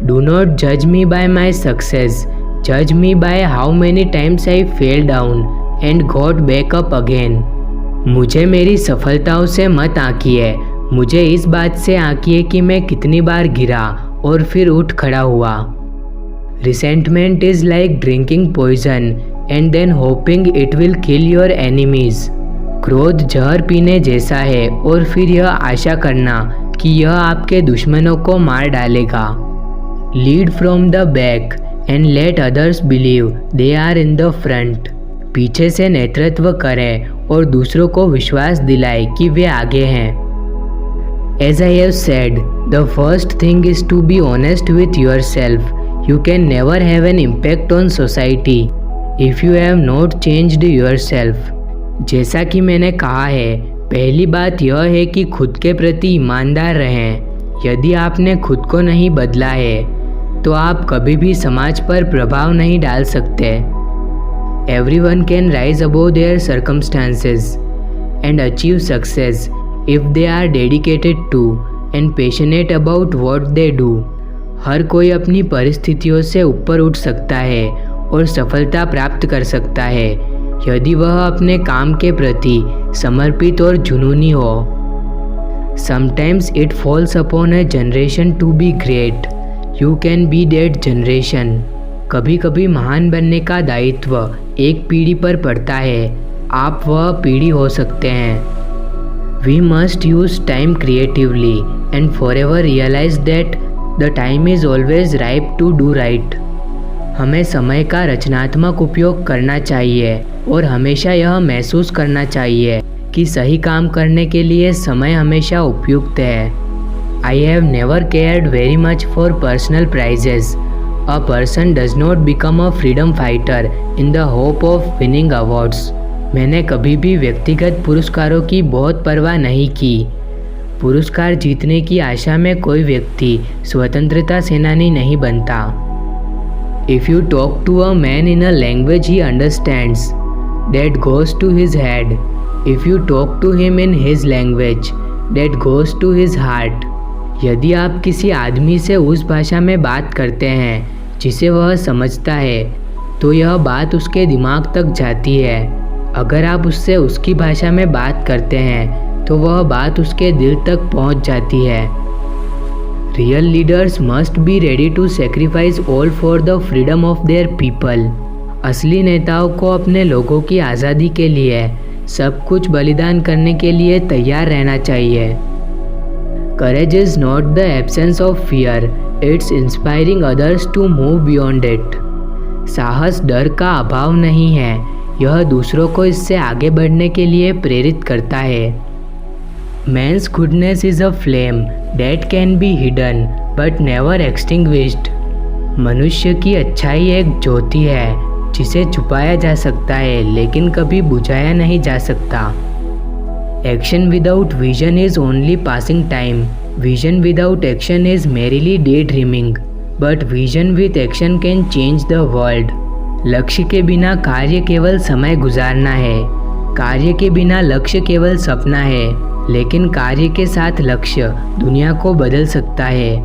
Do not judge me by my success. Judge me by how many times I fell down and got back up again. मुझे मेरी सफलताओं से मत आंकिए, मुझे इस बात से आंकिए कि मैं कितनी बार गिरा और फिर उठ खड़ा हुआ। Resentment is like drinking poison and then hoping it will kill your enemies. क्रोध जहर पीने जैसा है और फिर यह आशा करना कि यह आपके दुश्मनों को मार डालेगा। Lead from the back and let others believe they are in the front. पीछे से नेतृत्व करें और दूसरों को विश्वास दिलाएं कि वे आगे हैं। As I have said, the first thing is to be honest with yourself. You can never have an impact on society if you have not changed yourself. जैसा कि मैंने कहा है, पहली बात यह है कि खुद के प्रति ईमानदार रहें। यदि आपने खुद को नहीं बदला है तो आप कभी भी समाज पर प्रभाव नहीं डाल सकते। Everyone can rise above their circumstances and achieve success if they are dedicated to and passionate about what they do. हर कोई अपनी परिस्थितियों से ऊपर उठ सकता है और सफलता प्राप्त कर सकता है यदि वह अपने काम के प्रति समर्पित और जुनूनी हो। Sometimes it falls upon a generation to be great. You can be that generation. कभी कभी महान बनने का दायित्व एक पीढ़ी पर पड़ता है, आप वह पीढ़ी हो सकते हैं। We must use time creatively and forever realize that the time is always ripe to do right. हमें समय का रचनात्मक उपयोग करना चाहिए और हमेशा यह महसूस करना चाहिए कि सही काम करने के लिए समय हमेशा उपयुक्त है। I have never cared very much for personal prizes. A person does not become a freedom fighter in the hope of winning awards. मैंने कभी भी व्यक्तिगत पुरस्कारों की बहुत परवाह नहीं की। पुरस्कार जीतने की आशा में कोई व्यक्ति स्वतंत्रता सेनानी नहीं बनता। If you talk to a man in a language he understands, that goes to his head. If you talk to him in his language, that goes to his heart. यदि आप किसी आदमी से उस भाषा में बात करते हैं जिसे वह समझता है तो यह बात उसके दिमाग तक जाती है। अगर आप उससे उसकी भाषा में बात करते हैं तो वह बात उसके दिल तक पहुंच जाती है। Real leaders must be ready to sacrifice all for the freedom of their people. असली नेताओं को अपने लोगों की आज़ादी के लिए सब कुछ बलिदान करने के लिए तैयार रहना चाहिए। Courage is not the absence of fear, it's inspiring others to move beyond it. साहस डर का अभाव नहीं है, यह दूसरों को इससे आगे बढ़ने के लिए प्रेरित करता है। Man's goodness is a flame that can be hidden but never extinguished. मनुष्य की अच्छाई एक ज्योति है जिसे छुपाया जा सकता है लेकिन कभी बुझाया नहीं जा सकता। Action without vision is only passing time. Vision without action is merely daydreaming. But vision with action can change the world. लक्ष्य के बिना कार्य केवल समय गुजारना है। कार्य के बिना लक्ष्य केवल सपना है, लेकिन कार्य के साथ लक्ष्य दुनिया को बदल सकता है।